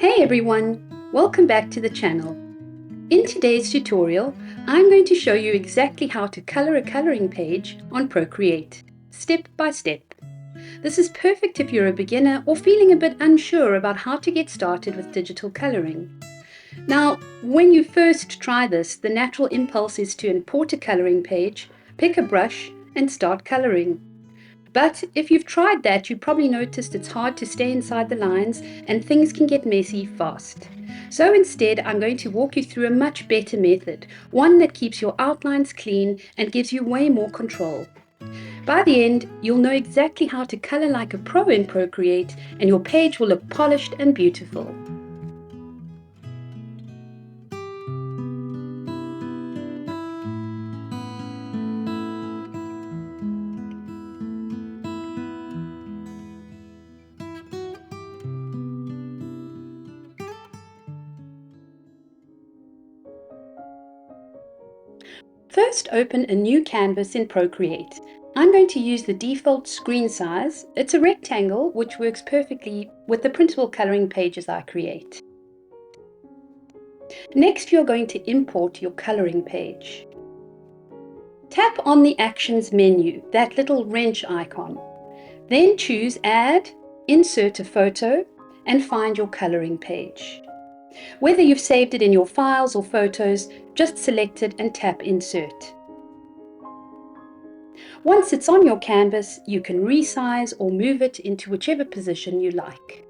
Hey everyone, welcome back to the channel. In today's tutorial, I'm going to show you exactly how to color a coloring page on Procreate, step by step. This is perfect if you're a beginner or feeling a bit unsure about how to get started with digital coloring. Now, when you first try this, the natural impulse is to import a coloring page, pick a brush, and start coloring. But if you've tried that, you probably noticed it's hard to stay inside the lines and things can get messy fast. So instead, I'm going to walk you through a much better method, one that keeps your outlines clean and gives you way more control. By the end, you'll know exactly how to color like a pro in Procreate, and your page will look polished and beautiful. First, open a new canvas in Procreate. I'm going to use the default screen size. It's a rectangle which works perfectly with the printable coloring pages I create. Next, you're going to import your coloring page. Tap on the Actions menu, that little wrench icon. Then choose Add, Insert a Photo, and find your coloring page. Whether you've saved it in your files or photos, just select it and tap Insert. Once it's on your canvas, you can resize or move it into whichever position you like.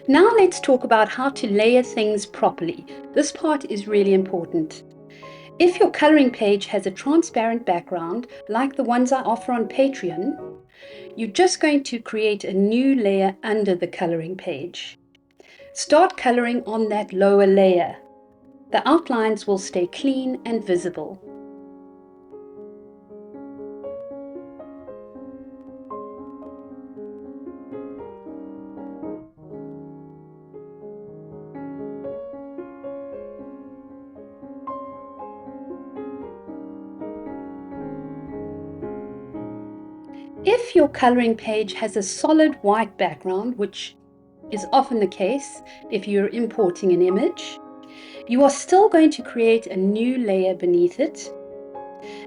Now let's talk about how to layer things properly. This part is really important. If your coloring page has a transparent background, like the ones I offer on Patreon, you're just going to create a new layer under the coloring page. Start coloring on that lower layer. The outlines will stay clean and visible. If your coloring page has a solid white background, which is often the case if you're importing an image, you are still going to create a new layer beneath it,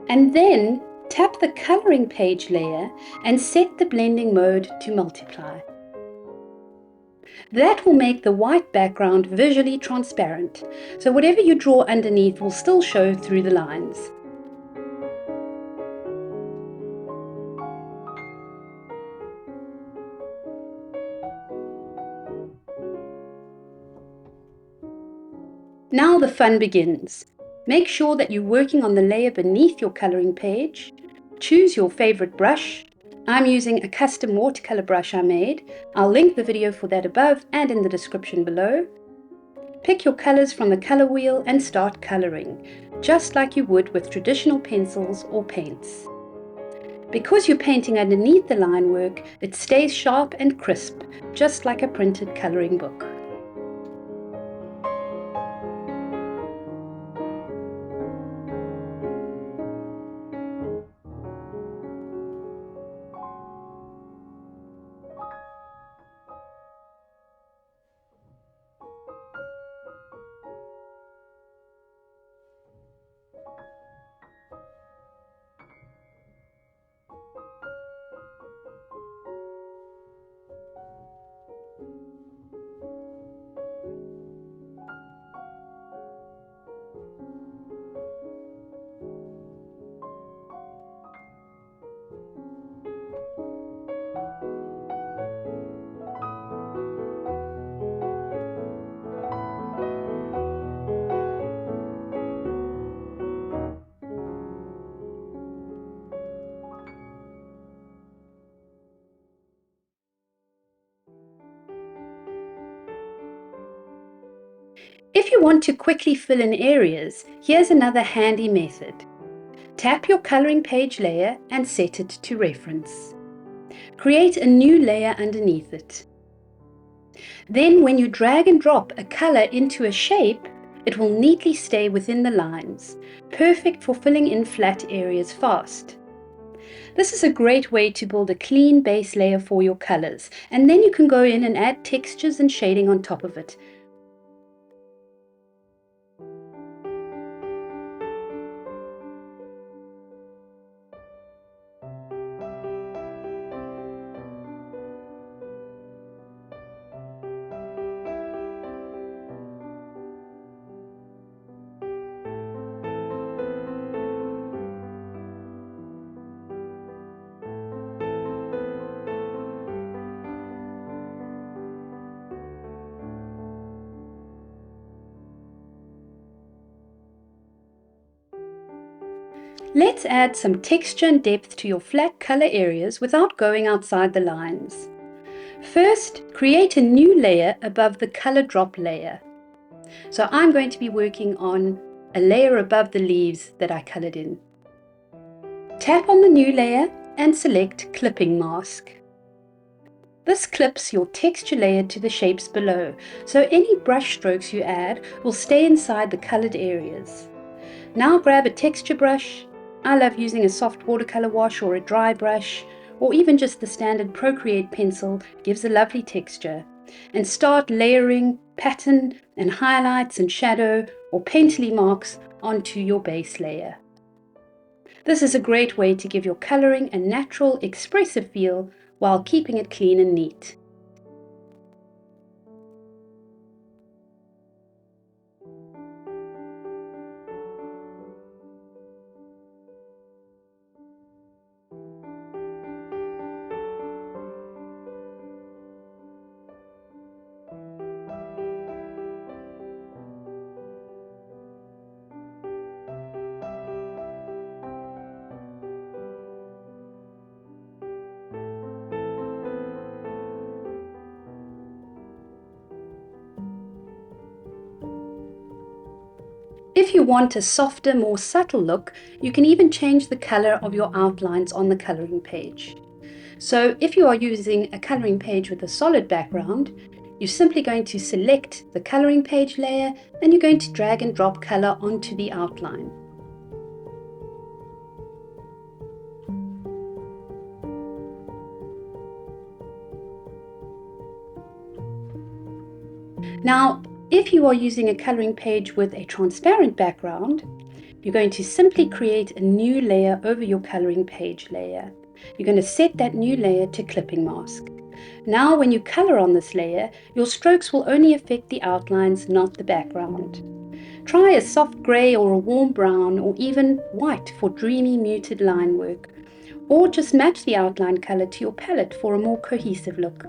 and then tap the coloring page layer and set the blending mode to multiply. That will make the white background visually transparent, so whatever you draw underneath will still show through the lines. Now the fun begins. Make sure that you're working on the layer beneath your coloring page. Choose your favorite brush. I'm using a custom watercolor brush I made. I'll link the video for that above and in the description below. Pick your colors from the color wheel and start coloring, just like you would with traditional pencils or paints. Because you're painting underneath the line work, it stays sharp and crisp, just like a printed coloring book. If you want to quickly fill in areas, here's another handy method. Tap your coloring page layer and set it to reference. Create a new layer underneath it. Then when you drag and drop a color into a shape, it will neatly stay within the lines, perfect for filling in flat areas fast. This is a great way to build a clean base layer for your colors, and then you can go in and add textures and shading on top of it. Let's add some texture and depth to your flat color areas without going outside the lines. First, create a new layer above the color drop layer. So I'm going to be working on a layer above the leaves that I colored in. Tap on the new layer and select Clipping Mask. This clips your texture layer to the shapes below, so any brush strokes you add will stay inside the colored areas. Now grab a texture brush. I love using a soft watercolor wash or a dry brush, or even just the standard Procreate pencil gives a lovely texture. And start layering pattern and highlights and shadow or painterly marks onto your base layer. This is a great way to give your coloring a natural, expressive feel while keeping it clean and neat. If you want a softer, more subtle look, you can even change the color of your outlines on the coloring page. So if you are using a coloring page with a solid background, you're simply going to select the coloring page layer and you're going to drag and drop color onto the outline. Now, if you are using a coloring page with a transparent background, you're going to simply create a new layer over your coloring page layer. You're going to set that new layer to Clipping Mask. Now when you color on this layer, your strokes will only affect the outlines, not the background. Try a soft grey or a warm brown or even white for dreamy muted line work, or just match the outline color to your palette for a more cohesive look.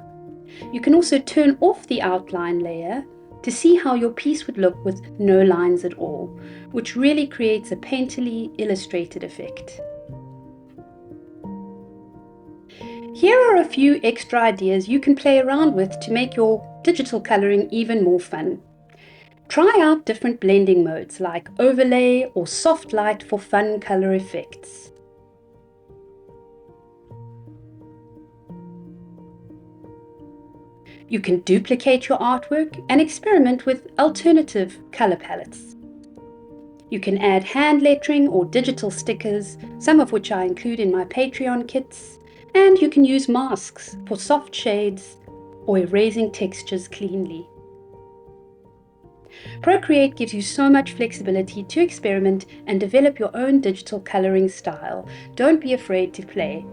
You can also turn off the outline layer to see how your piece would look with no lines at all, which really creates a painterly illustrated effect. Here are a few extra ideas you can play around with to make your digital coloring even more fun. Try out different blending modes like overlay or soft light for fun color effects. You can duplicate your artwork and experiment with alternative color palettes. You can add hand lettering or digital stickers, some of which I include in my Patreon kits, and you can use masks for soft shades or erasing textures cleanly. Procreate gives you so much flexibility to experiment and develop your own digital coloring style. Don't be afraid to play.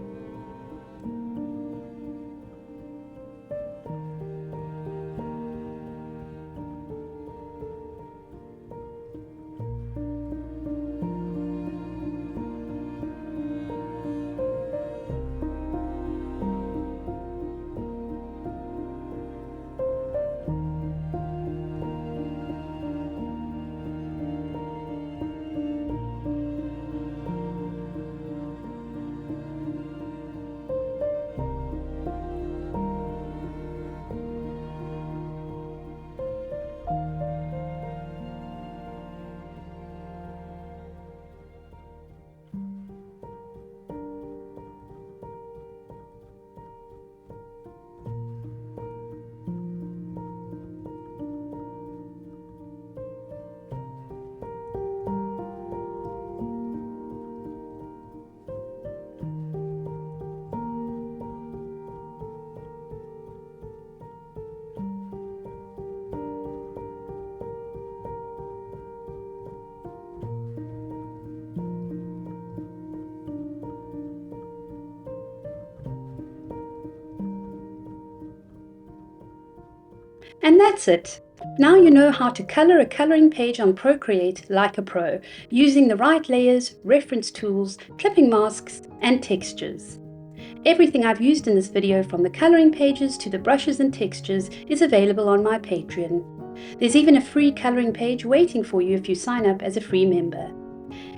And that's it. Now you know how to color a coloring page on Procreate like a pro, using the right layers, reference tools, clipping masks, and textures. Everything I've used in this video, from the coloring pages to the brushes and textures, is available on my Patreon. There's even a free coloring page waiting for you if you sign up as a free member.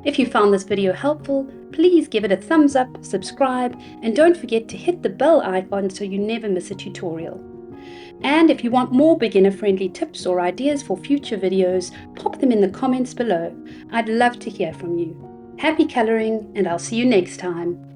If you found this video helpful, please give it a thumbs up, subscribe, and don't forget to hit the bell icon so you never miss a tutorial. And if you want more beginner-friendly tips or ideas for future videos, pop them in the comments below. I'd love to hear from you. Happy coloring, and I'll see you next time.